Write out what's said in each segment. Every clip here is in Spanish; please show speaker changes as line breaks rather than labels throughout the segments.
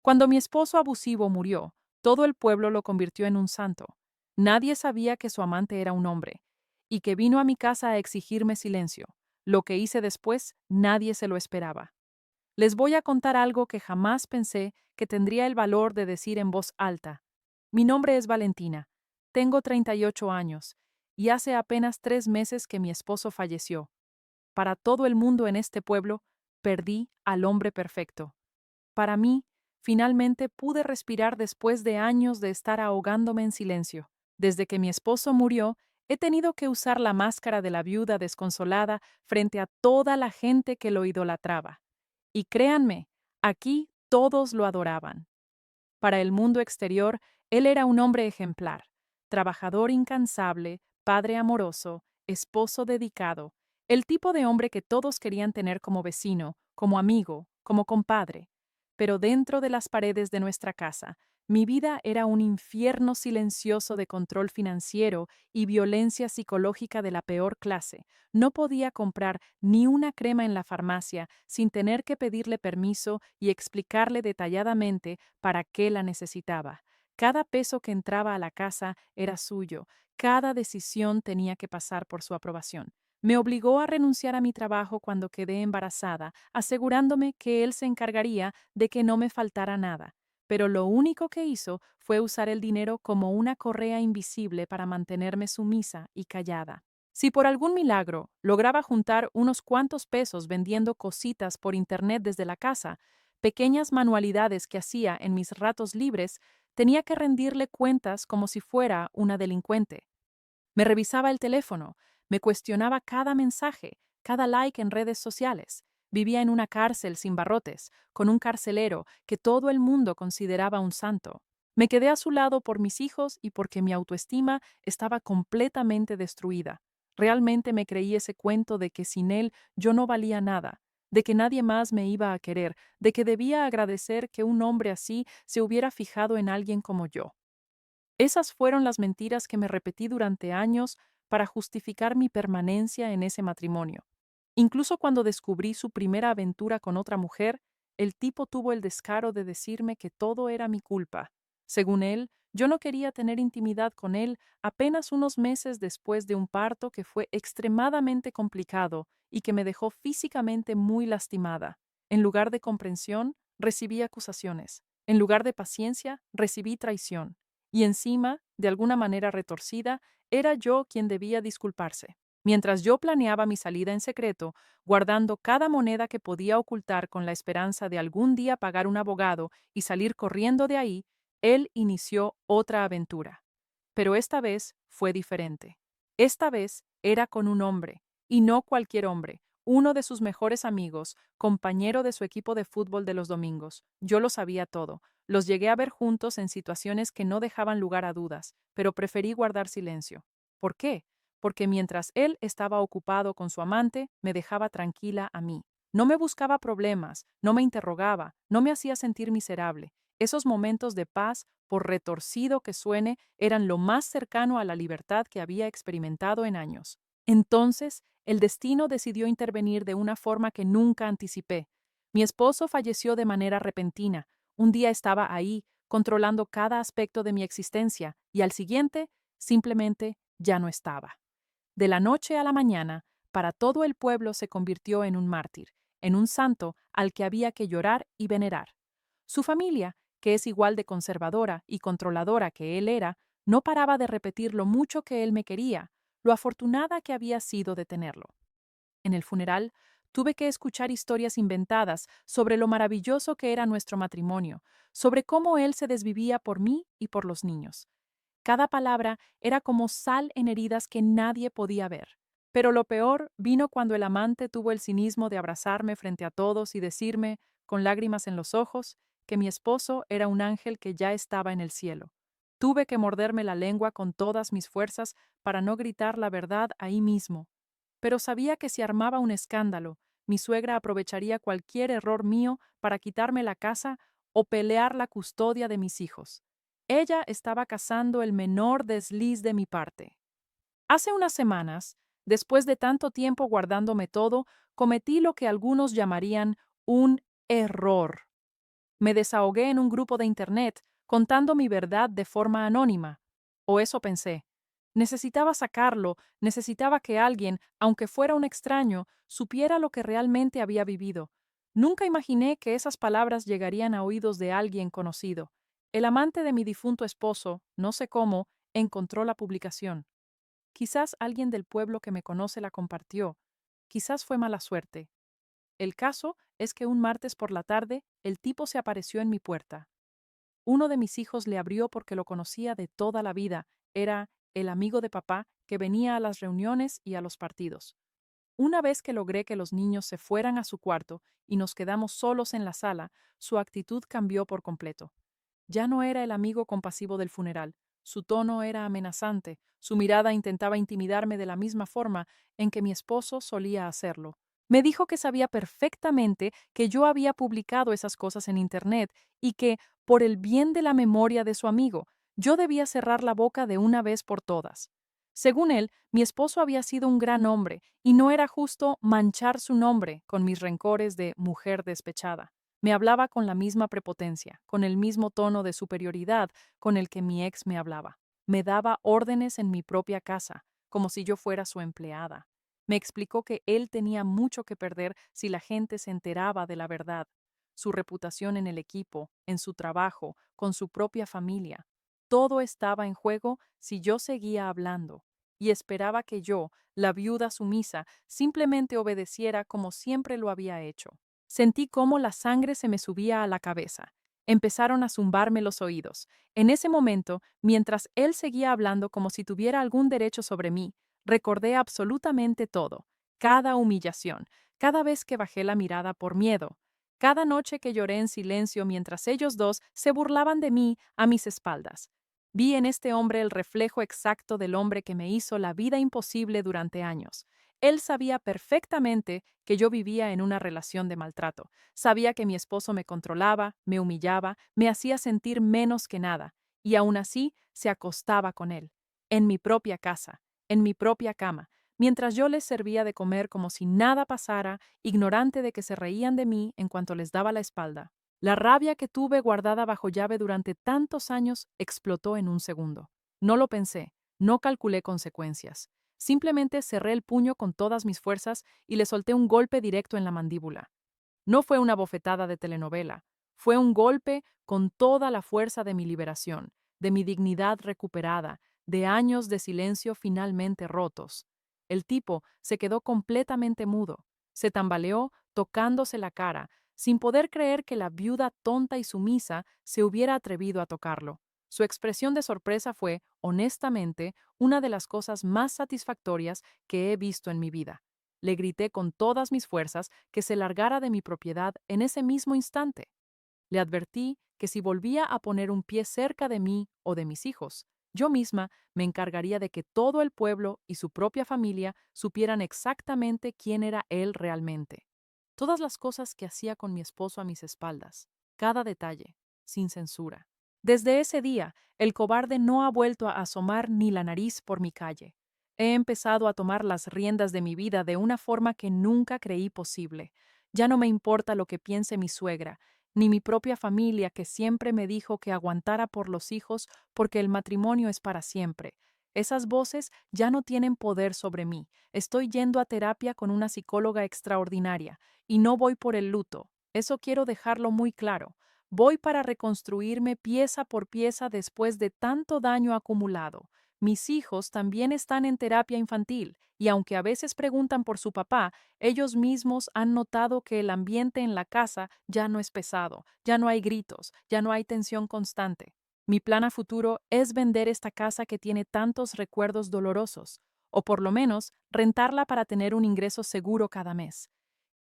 Cuando mi esposo abusivo murió, todo el pueblo lo convirtió en un santo. Nadie sabía que su amante era un hombre, y que vino a mi casa a exigirme silencio. Lo que hice después, nadie se lo esperaba. Les voy a contar algo que jamás pensé que tendría el valor de decir en voz alta. Mi nombre es Valentina. Tengo 38 años, y hace apenas 3 meses que mi esposo falleció. Para todo el mundo en este pueblo, perdí al hombre perfecto. Para mí, finalmente pude respirar después de años de estar ahogándome en silencio. Desde que mi esposo murió, he tenido que usar la máscara de la viuda desconsolada frente a toda la gente que lo idolatraba. Y créanme, aquí todos lo adoraban. Para el mundo exterior, él era un hombre ejemplar, trabajador incansable, padre amoroso, esposo dedicado, el tipo de hombre que todos querían tener como vecino, como amigo, como compadre. Pero dentro de las paredes de nuestra casa, mi vida era un infierno silencioso de control financiero y violencia psicológica de la peor clase. No podía comprar ni una crema en la farmacia sin tener que pedirle permiso y explicarle detalladamente para qué la necesitaba. Cada peso que entraba a la casa era suyo, cada decisión tenía que pasar por su aprobación. Me obligó a renunciar a mi trabajo cuando quedé embarazada, asegurándome que él se encargaría de que no me faltara nada. Pero lo único que hizo fue usar el dinero como una correa invisible para mantenerme sumisa y callada. Si por algún milagro lograba juntar unos cuantos pesos vendiendo cositas por internet desde la casa, pequeñas manualidades que hacía en mis ratos libres, tenía que rendirle cuentas como si fuera una delincuente. Me revisaba el teléfono, me cuestionaba cada mensaje, cada like en redes sociales. Vivía en una cárcel sin barrotes, con un carcelero que todo el mundo consideraba un santo. Me quedé a su lado por mis hijos y porque mi autoestima estaba completamente destruida. Realmente me creí ese cuento de que sin él yo no valía nada, de que nadie más me iba a querer, de que debía agradecer que un hombre así se hubiera fijado en alguien como yo. Esas fueron las mentiras que me repetí durante años para justificar mi permanencia en ese matrimonio. Incluso cuando descubrí su primera aventura con otra mujer, el tipo tuvo el descaro de decirme que todo era mi culpa. Según él, yo no quería tener intimidad con él apenas unos meses después de un parto que fue extremadamente complicado y que me dejó físicamente muy lastimada. En lugar de comprensión, recibí acusaciones. En lugar de paciencia, recibí traición. Y encima, de alguna manera retorcida, era yo quien debía disculparse. Mientras yo planeaba mi salida en secreto, guardando cada moneda que podía ocultar con la esperanza de algún día pagar un abogado y salir corriendo de ahí, él inició otra aventura. Pero esta vez fue diferente. Esta vez era con un hombre, y no cualquier hombre, uno de sus mejores amigos, compañero de su equipo de fútbol de los domingos. Yo lo sabía todo. Los llegué a ver juntos en situaciones que no dejaban lugar a dudas, pero preferí guardar silencio. ¿Por qué? Porque mientras él estaba ocupado con su amante, me dejaba tranquila a mí. No me buscaba problemas, no me interrogaba, no me hacía sentir miserable. Esos momentos de paz, por retorcido que suene, eran lo más cercano a la libertad que había experimentado en años. Entonces, el destino decidió intervenir de una forma que nunca anticipé. Mi esposo falleció de manera repentina. Un día estaba ahí, controlando cada aspecto de mi existencia, y al siguiente, simplemente ya no estaba. De la noche a la mañana, para todo el pueblo se convirtió en un mártir, en un santo al que había que llorar y venerar. Su familia, que es igual de conservadora y controladora que él era, no paraba de repetir lo mucho que él me quería, lo afortunada que había sido de tenerlo. En el funeral, tuve que escuchar historias inventadas sobre lo maravilloso que era nuestro matrimonio, sobre cómo él se desvivía por mí y por los niños. Cada palabra era como sal en heridas que nadie podía ver. Pero lo peor vino cuando el amante tuvo el cinismo de abrazarme frente a todos y decirme, con lágrimas en los ojos, que mi esposo era un ángel que ya estaba en el cielo. Tuve que morderme la lengua con todas mis fuerzas para no gritar la verdad ahí mismo. Pero sabía que si armaba un escándalo, mi suegra aprovecharía cualquier error mío para quitarme la casa o pelear la custodia de mis hijos. Ella estaba cazando el menor desliz de mi parte. Hace unas semanas, después de tanto tiempo guardándome todo, cometí lo que algunos llamarían un error. Me desahogué en un grupo de internet, contando mi verdad de forma anónima. O eso pensé. Necesitaba sacarlo, necesitaba que alguien, aunque fuera un extraño, supiera lo que realmente había vivido. Nunca imaginé que esas palabras llegarían a oídos de alguien conocido. El amante de mi difunto esposo, no sé cómo, encontró la publicación. Quizás alguien del pueblo que me conoce la compartió. Quizás fue mala suerte. El caso es que un martes por la tarde el tipo se apareció en mi puerta. Uno de mis hijos le abrió porque lo conocía de toda la vida. Era el amigo de papá que venía a las reuniones y a los partidos. Una vez que logré que los niños se fueran a su cuarto y nos quedamos solos en la sala, su actitud cambió por completo. Ya no era el amigo compasivo del funeral. Su tono era amenazante, su mirada intentaba intimidarme de la misma forma en que mi esposo solía hacerlo. Me dijo que sabía perfectamente que yo había publicado esas cosas en Internet y que, por el bien de la memoria de su amigo, yo debía cerrar la boca de una vez por todas. Según él, mi esposo había sido un gran hombre y no era justo manchar su nombre con mis rencores de mujer despechada. Me hablaba con la misma prepotencia, con el mismo tono de superioridad con el que mi ex me hablaba. Me daba órdenes en mi propia casa, como si yo fuera su empleada. Me explicó que él tenía mucho que perder si la gente se enteraba de la verdad. Su reputación en el equipo, en su trabajo, con su propia familia. Todo estaba en juego si yo seguía hablando, y esperaba que yo, la viuda sumisa, simplemente obedeciera como siempre lo había hecho. Sentí cómo la sangre se me subía a la cabeza. Empezaron a zumbarme los oídos. En ese momento, mientras él seguía hablando como si tuviera algún derecho sobre mí, recordé absolutamente todo, cada humillación, cada vez que bajé la mirada por miedo, cada noche que lloré en silencio mientras ellos dos se burlaban de mí a mis espaldas. Vi en este hombre el reflejo exacto del hombre que me hizo la vida imposible durante años. Él sabía perfectamente que yo vivía en una relación de maltrato. Sabía que mi esposo me controlaba, me humillaba, me hacía sentir menos que nada, y aún así se acostaba con él, en mi propia casa, en mi propia cama, mientras yo les servía de comer como si nada pasara, ignorante de que se reían de mí en cuanto les daba la espalda. La rabia que tuve guardada bajo llave durante tantos años explotó en un segundo. No lo pensé, no calculé consecuencias. Simplemente cerré el puño con todas mis fuerzas y le solté un golpe directo en la mandíbula. No fue una bofetada de telenovela, fue un golpe con toda la fuerza de mi liberación, de mi dignidad recuperada, de años de silencio finalmente rotos. El tipo se quedó completamente mudo, se tambaleó tocándose la cara, sin poder creer que la viuda tonta y sumisa se hubiera atrevido a tocarlo. Su expresión de sorpresa fue, honestamente, una de las cosas más satisfactorias que he visto en mi vida. Le grité con todas mis fuerzas que se largara de mi propiedad en ese mismo instante. Le advertí que si volvía a poner un pie cerca de mí o de mis hijos, yo misma me encargaría de que todo el pueblo y su propia familia supieran exactamente quién era él realmente. Todas las cosas que hacía con mi esposo a mis espaldas, cada detalle, sin censura. Desde ese día, el cobarde no ha vuelto a asomar ni la nariz por mi calle. He empezado a tomar las riendas de mi vida de una forma que nunca creí posible. Ya no me importa lo que piense mi suegra, ni mi propia familia que siempre me dijo que aguantara por los hijos porque el matrimonio es para siempre. Esas voces ya no tienen poder sobre mí. Estoy yendo a terapia con una psicóloga extraordinaria y no voy por el luto. Eso quiero dejarlo muy claro. Voy para reconstruirme pieza por pieza después de tanto daño acumulado. Mis hijos también están en terapia infantil y aunque a veces preguntan por su papá, ellos mismos han notado que el ambiente en la casa ya no es pesado, ya no hay gritos, ya no hay tensión constante. Mi plan a futuro es vender esta casa que tiene tantos recuerdos dolorosos, o por lo menos rentarla para tener un ingreso seguro cada mes.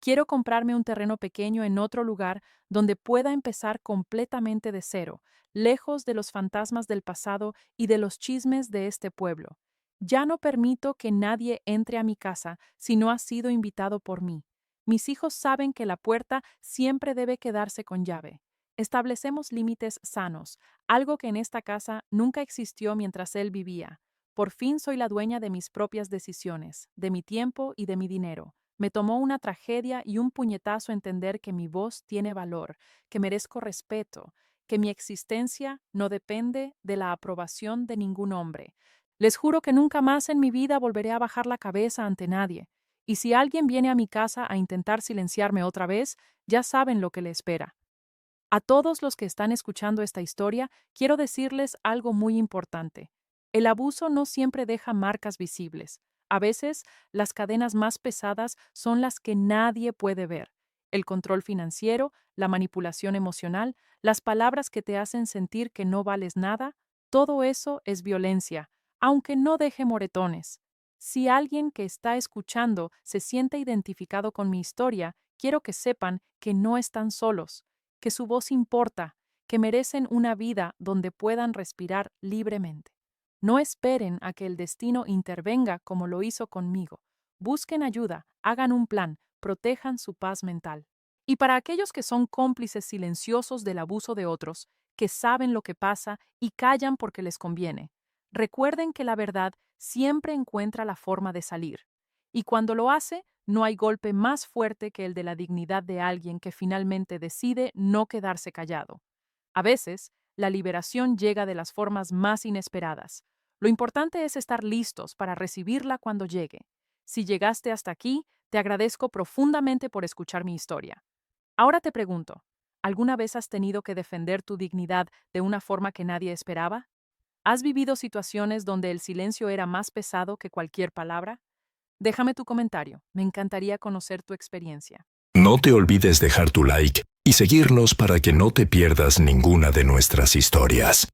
Quiero comprarme un terreno pequeño en otro lugar donde pueda empezar completamente de cero, lejos de los fantasmas del pasado y de los chismes de este pueblo. Ya no permito que nadie entre a mi casa si no ha sido invitado por mí. Mis hijos saben que la puerta siempre debe quedarse con llave. Establecemos límites sanos, algo que en esta casa nunca existió mientras él vivía. Por fin soy la dueña de mis propias decisiones, de mi tiempo y de mi dinero. Me tomó una tragedia y un puñetazo entender que mi voz tiene valor, que merezco respeto, que mi existencia no depende de la aprobación de ningún hombre. Les juro que nunca más en mi vida volveré a bajar la cabeza ante nadie. Y si alguien viene a mi casa a intentar silenciarme otra vez, ya saben lo que le espera. A todos los que están escuchando esta historia, quiero decirles algo muy importante. El abuso no siempre deja marcas visibles. A veces, las cadenas más pesadas son las que nadie puede ver. El control financiero, la manipulación emocional, las palabras que te hacen sentir que no vales nada, todo eso es violencia, aunque no deje moretones. Si alguien que está escuchando se siente identificado con mi historia, quiero que sepan que no están solos, que su voz importa, que merecen una vida donde puedan respirar libremente. No esperen a que el destino intervenga como lo hizo conmigo. Busquen ayuda, hagan un plan, protejan su paz mental. Y para aquellos que son cómplices silenciosos del abuso de otros, que saben lo que pasa y callan porque les conviene, recuerden que la verdad siempre encuentra la forma de salir. Y cuando lo hace, no hay golpe más fuerte que el de la dignidad de alguien que finalmente decide no quedarse callado. A veces, la liberación llega de las formas más inesperadas. Lo importante es estar listos para recibirla cuando llegue. Si llegaste hasta aquí, te agradezco profundamente por escuchar mi historia. Ahora te pregunto, ¿alguna vez has tenido que defender tu dignidad de una forma que nadie esperaba? ¿Has vivido situaciones donde el silencio era más pesado que cualquier palabra? Déjame tu comentario, me encantaría conocer tu experiencia.
No te olvides dejar tu like y seguirnos para que no te pierdas ninguna de nuestras historias.